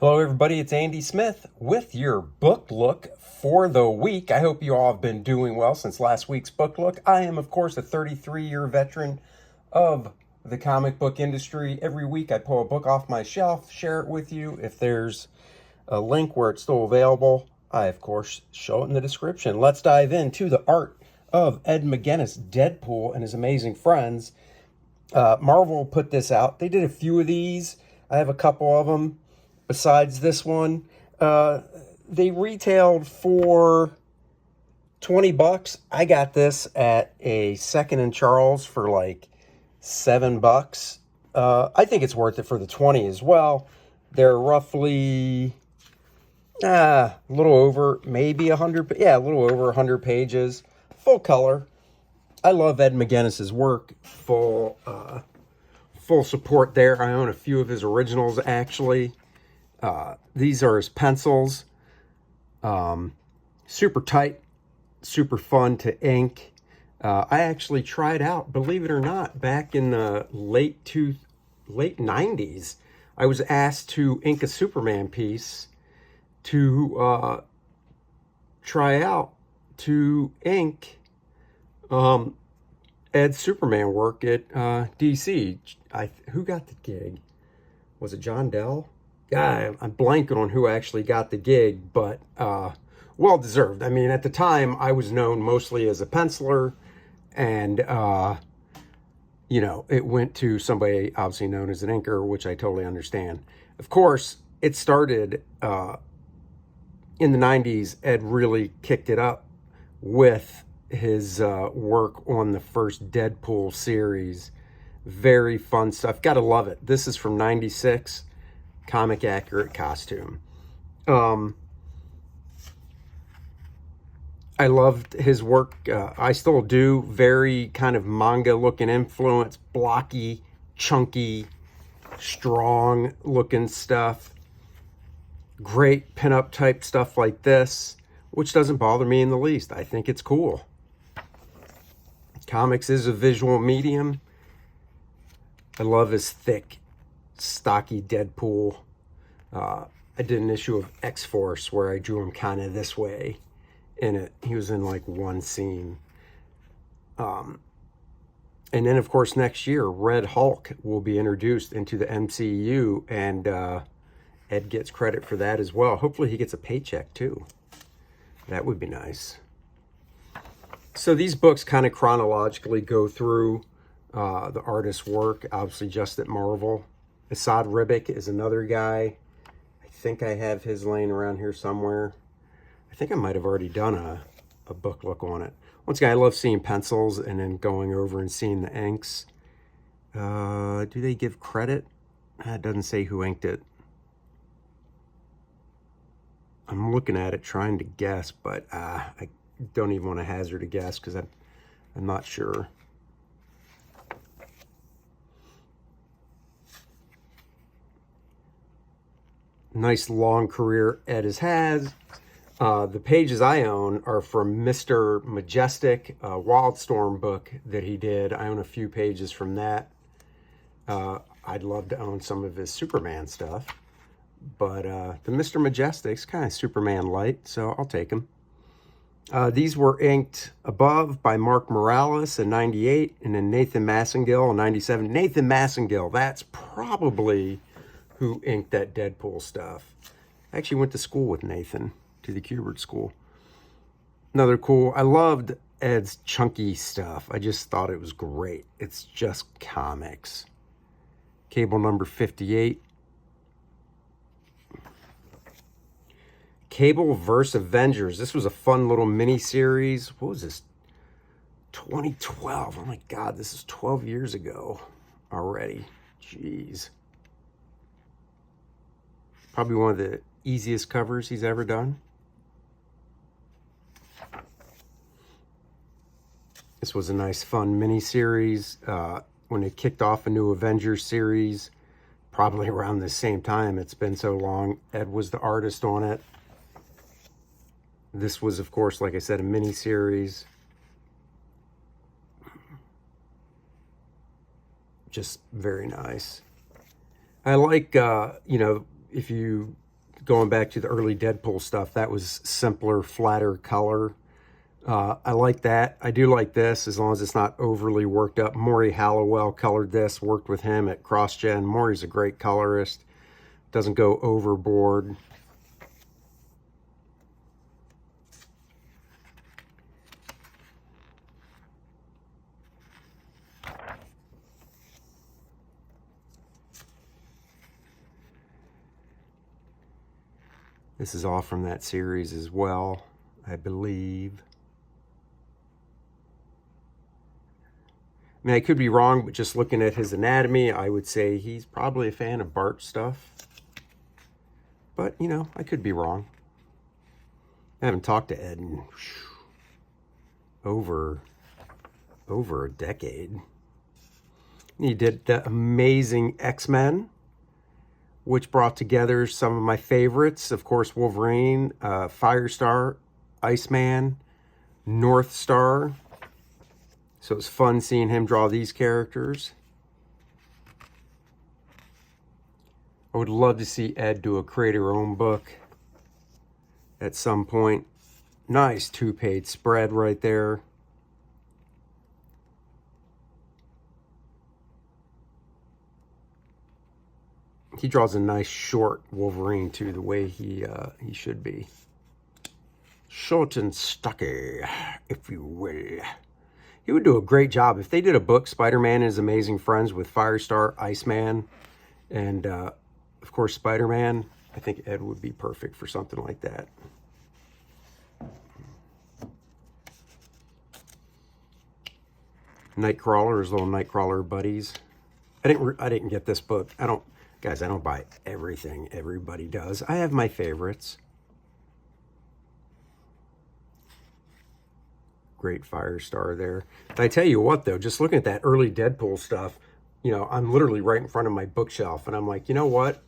Hello, everybody. It's Andy Smith with your book look for the week. I hope you all have been doing well since last week's book look. I am, of course, a 33-year veteran of the comic book industry. Every week I pull a book off my shelf, share it with you. If there's a link where it's still available, I, of course, show it in the description. Let's dive into the art of Ed McGuinness, Deadpool, and his amazing friends. Marvel put this out. They did a few of these. I have a couple of them. Besides this one, they retailed for $20. I got this at a Second and Charles for like $7. I think it's worth it for the 20 as well. They're roughly a little over, maybe 100. Yeah, a little over 100 pages, full color. I love Ed McGuinness's work. Full support there. I own a few of his originals actually. These are his pencils. Super tight, super fun to ink. I actually tried out, believe it or not, back in the late 90s. I was asked to ink a Superman piece to try out to ink Ed's Superman work at DC. Who got the gig? Was it John Dell? I'm blanking on who actually got the gig, but well deserved. I mean, at the time, I was known mostly as a penciler, and you know, it went to somebody obviously known as an inker, which I totally understand. Of course, it started in the 90s. Ed really kicked it up with his work on the first Deadpool series. Very fun stuff. Gotta love it. This is from '96. Comic accurate costume. I loved his work. I still do. Very kind of manga looking influence, blocky, chunky, strong looking stuff. Great pinup type stuff like this, which doesn't bother me in the least. I think it's cool. Comics is a visual medium. I love his thick, stocky Deadpool. I did an issue of X-Force where I drew him kind of this way in it. He was in like one scene. And then, of course, next year, Red Hulk will be introduced into the MCU, and Ed gets credit for that as well. Hopefully he gets a paycheck, too. That would be nice. So these books kind of chronologically go through the artist's work, obviously just at Marvel. Asad Ribic is another guy. I think I have his laying around here somewhere. I think I might have already done a book look on it. Once again, I love seeing pencils and then going over and seeing the inks. Do they give credit? It doesn't say who inked it. I'm looking at it trying to guess, but I don't even want to hazard a guess because I'm not sure. Nice long career Ed has. The pages I own are from Mr. Majestic, a Wildstorm book that he did. I own a few pages from that. I'd love to own some of his Superman stuff, but the Mr. Majestic's kind of Superman light, so I'll take him. These were inked above by Mark Morales in '98, and then Nathan Massengill in '97. Nathan Massengill, that's probably who inked that Deadpool stuff. I actually went to school with Nathan, to the Kubert School. Another cool, I loved Ed's chunky stuff. I just thought it was great. It's just comics. Cable number 58. Cable vs. Avengers. This was a fun little mini series. What was this? 2012. Oh my God, this is 12 years ago already. Jeez. Probably one of the easiest covers he's ever done. This was a nice, fun mini-series. When they kicked off a new Avengers series, probably around the same time. It's been so long. Ed was the artist on it. This was, of course, like I said, a mini-series. Just very nice. I like, you know, if you going back to the early Deadpool stuff, that was simpler, flatter color. I like that. I do like this, as long as it's not overly worked up. Maury Hallowell colored this, worked with him at CrossGen. Maury's a great colorist. Doesn't go overboard. This is all from that series as well, I believe. I mean, I could be wrong, but just looking at his anatomy, I would say he's probably a fan of Bart stuff. But, you know, I could be wrong. I haven't talked to Ed in over a decade. He did the Amazing X-Men, which brought together some of my favorites. Of course, Wolverine, Firestar, Iceman, North Star. So it's fun seeing him draw these characters. I would love to see Ed do a creator-owned book at some point. Nice 2-page spread right there. He draws a nice short Wolverine too, the way he should be. Short and stocky, if you will. He would do a great job. If they did a book, Spider-Man and His Amazing Friends, with Firestar, Iceman, and of course Spider-Man, I think Ed would be perfect for something like that. Nightcrawler, his little Nightcrawler buddies. I didn't get this book. I don't buy everything everybody does. I have my favorites. Great Firestar there. But I tell you what, though, just looking at that early Deadpool stuff, you know, I'm literally right in front of my bookshelf, and I'm like, you know what?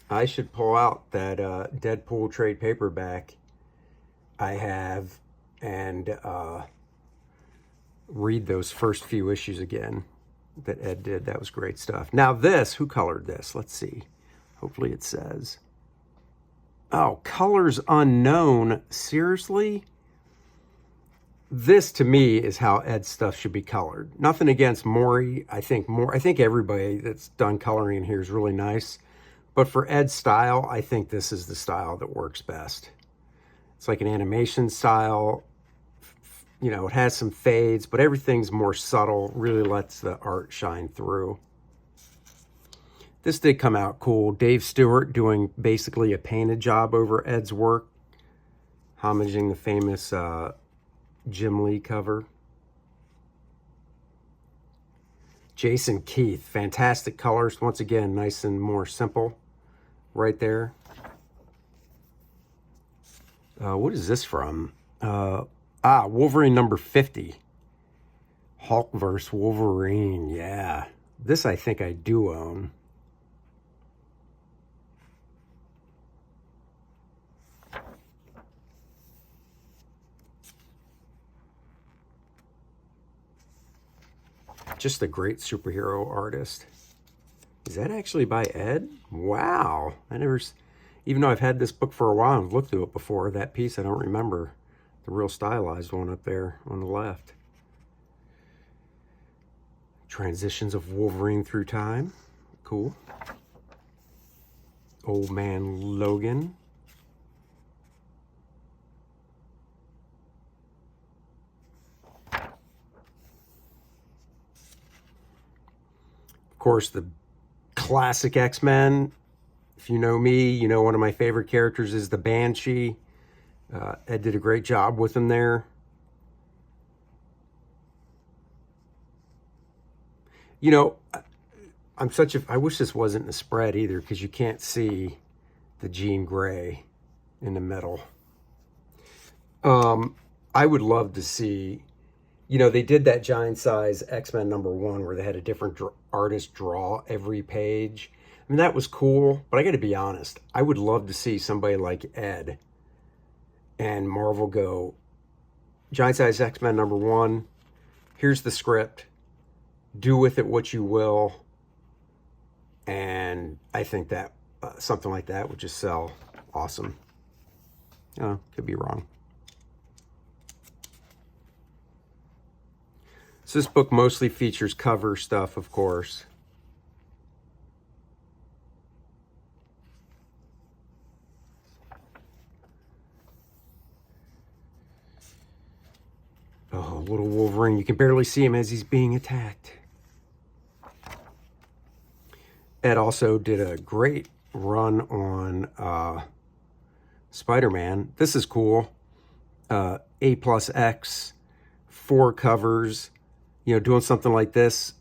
I should pull out that Deadpool trade paperback I have and read those first few issues again that Ed did. That was great stuff. Now this, who colored this? Let's see. Hopefully it says. Oh, colors unknown. Seriously? This, to me, is how Ed's stuff should be colored. Nothing against Maury. I think everybody that's done coloring in here is really nice. But for Ed's style, I think this is the style that works best. It's like an animation style. You know, it has some fades, but everything's more subtle. Really lets the art shine through. This did come out cool. Dave Stewart doing basically a painted job over Ed's work, homaging the famous Jim Lee cover. Jason Keith, fantastic colors. Once again, nice and more simple right there. What is this from? Wolverine number 50. Hulk vs. Wolverine, yeah. This I think I do own. Just a great superhero artist. Is that actually by Ed? Wow. Even though I've had this book for a while and I've looked through it before, that piece I don't remember. The real stylized one up there on the left. Transitions of Wolverine through time. Cool. Old Man Logan. Of course, the classic X-Men. If you know me, you know one of my favorite characters is the Banshee. Ed did a great job with him there. You know, I wish this wasn't in the spread either, because you can't see the Jean Grey in the middle. I would love to see, you know, they did that giant size X-Men #1 where they had a different artist draw every page. I mean, that was cool, but I got to be honest, I would love to see somebody like Ed and Marvel go, giant size X-Men #1, here's the script, do with it what you will. And I think that something like that would just sell awesome. Oh, could be wrong. So this book mostly features cover stuff, of course. Oh, little Wolverine. You can barely see him as he's being attacked. Ed also did a great run on Spider-Man. This is cool. A+X, 4 covers. You know, doing something like this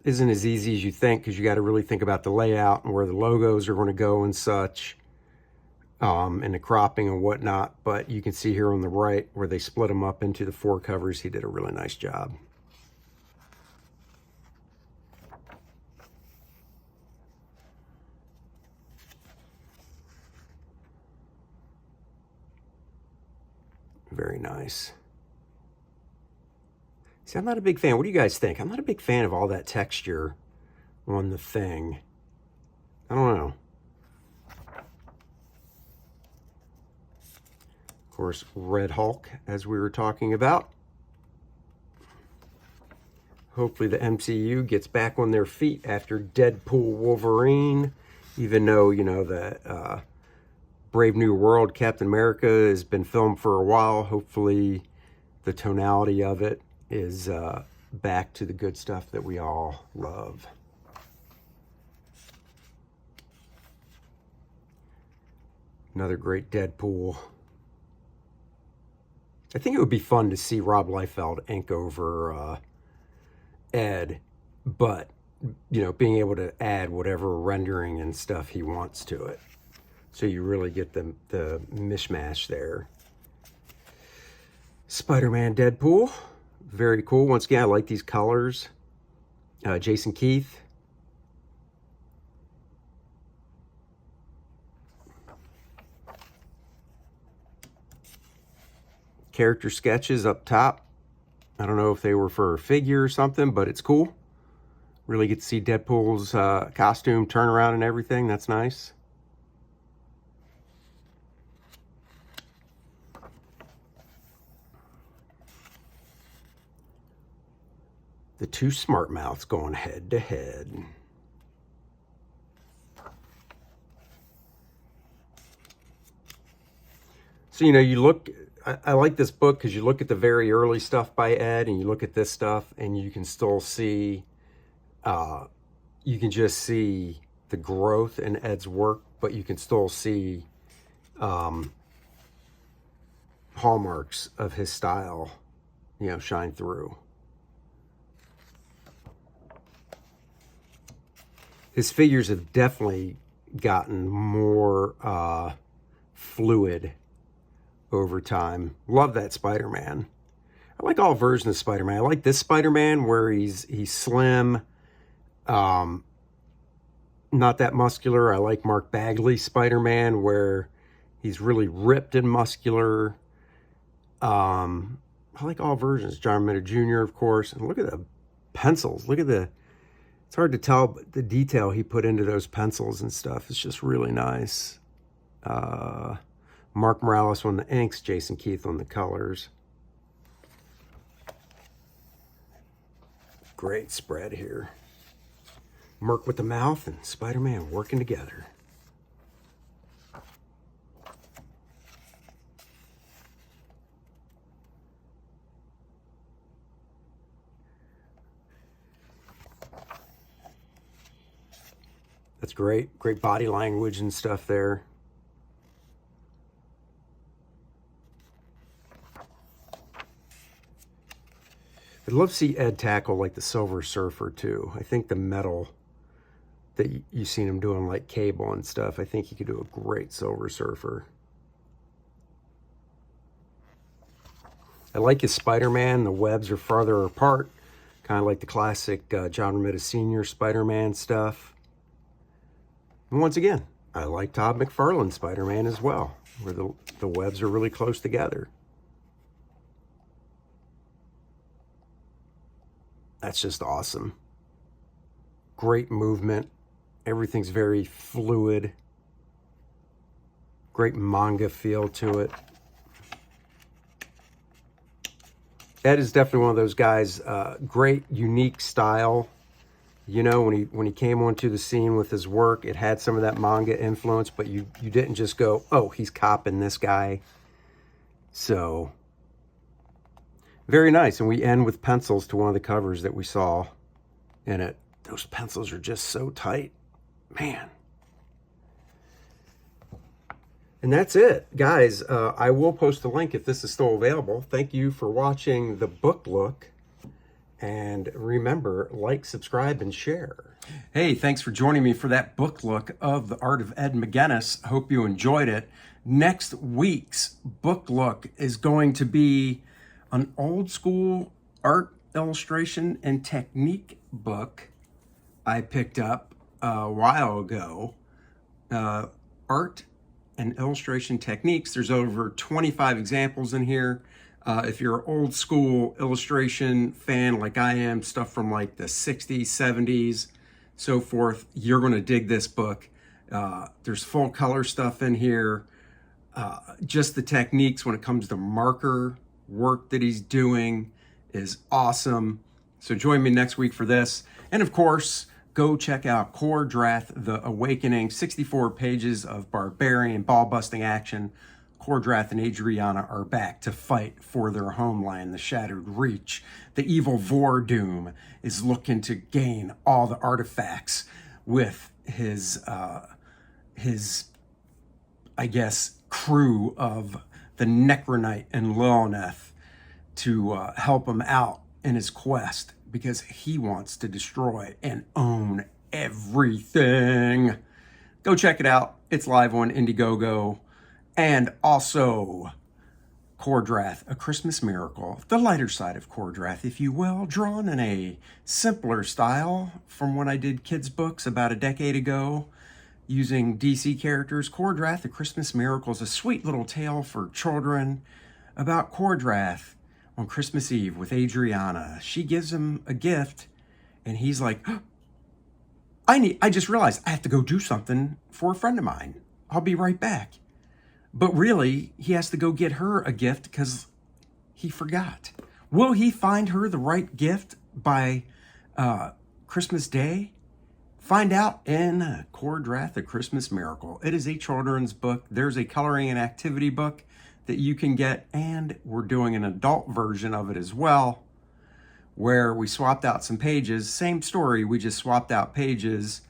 isn't as easy as you think, because you got to really think about the layout and where the logos are going to go and such, and the cropping and whatnot. But you can see here on the right where they split them up into the 4 covers. He did a really nice job. Very nice. See, I'm not a big fan. What do you guys think? I'm not a big fan of all that texture on the thing. I don't know. Of course, Red Hulk, as we were talking about. Hopefully the MCU gets back on their feet after Deadpool Wolverine, even though, you know, the Brave New World Captain America has been filmed for a while. Hopefully the tonality of it is back to the good stuff that we all love. Another great Deadpool. I think it would be fun to see Rob Liefeld ink over Ed, but, you know, being able to add whatever rendering and stuff he wants to it. So you really get the mishmash there. Spider-Man Deadpool. Very cool. Once again, I like these colors. Jason Keith. Character sketches up top. I don't know if they were for a figure or something, but it's cool. Really get to see Deadpool's costume turn around and everything. That's nice. The 2 smart mouths going head to head. So, you know, you look, I like this book because you look at the very early stuff by Ed and you look at this stuff and you can still see, you can just see the growth in Ed's work, but you can still see hallmarks of his style, you know, shine through. His figures have definitely gotten more fluid over time. Love that Spider-Man. I like all versions of Spider-Man. I like this Spider-Man where he's slim, not that muscular. I like Mark Bagley's Spider-Man where he's really ripped and muscular. I like all versions. John Romita Jr., of course. And look at the pencils. Look at the... It's hard to tell, but the detail he put into those pencils and stuff is just really nice. Mark Morales on the inks, Jason Keith on the colors. Great spread here. Merc with the mouth and Spider-Man working together. That's great. Great body language and stuff there. I'd love to see Ed tackle like the Silver Surfer too. I think the metal that you've seen him doing like Cable and stuff, I think he could do a great Silver Surfer. I like his Spider-Man. The webs are farther apart, kind of like the classic John Romita Sr. Spider-Man stuff. And once again, I like Todd McFarlane's Spider-Man as well, where the webs are really close together. That's just awesome. Great movement. Everything's very fluid. Great manga feel to it. Ed is definitely one of those guys, great, unique style. You know, when he came onto the scene with his work, it had some of that manga influence, but you didn't just go, oh, he's copying this guy. So, very nice. And we end with pencils to one of the covers that we saw in it. Those pencils are just so tight. Man. And that's it. Guys, I will post a link if this is still available. Thank you for watching the book look. And remember, like, subscribe, and share. Hey, thanks for joining me for that book look of The Art of Ed McGuinness. Hope you enjoyed it. Next week's book look is going to be an old school art illustration and technique book I picked up a while ago. Art and illustration techniques. There's over 25 examples in here. If you're an old school illustration fan like I am, stuff from like the 60s, 70s, so forth, you're going to dig this book. There's full color stuff in here. Just the techniques when it comes to marker work that he's doing is awesome. So join me next week for this. And of course, go check out KOR-DRATH, The Awakening, 64 pages of barbarian ball-busting action. KOR-DRATH and Adriana are back to fight for their homeland, the Shattered Reach. The evil Vordoom is looking to gain all the artifacts with his I guess, crew of the Necronite and Lilneth to help him out in his quest, because he wants to destroy and own everything. Go check it out. It's live on Indiegogo. And also, KOR-DRATH, A Christmas Miracle, the lighter side of KOR-DRATH, if you will, drawn in a simpler style from when I did kids' books about a decade ago using DC characters. KOR-DRATH, A Christmas Miracle is a sweet little tale for children about KOR-DRATH on Christmas Eve with Adriana. She gives him a gift, and he's like, oh, I just realized I have to go do something for a friend of mine. I'll be right back. But really, he has to go get her a gift because he forgot. Will he find her the right gift by Christmas Day? Find out in KOR-DRATH, A Christmas Miracle. It is a children's book. There's a coloring and activity book that you can get, and we're doing an adult version of it as well, where we swapped out some pages. Same story, we just swapped out pages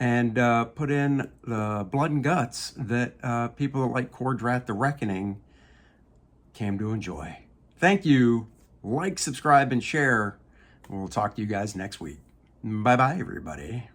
and put in the blood and guts that people that like KOR-DRATH, The Reckoning came to enjoy. Thank you. Like, subscribe, and share. We'll talk to you guys next week. Bye-bye, everybody.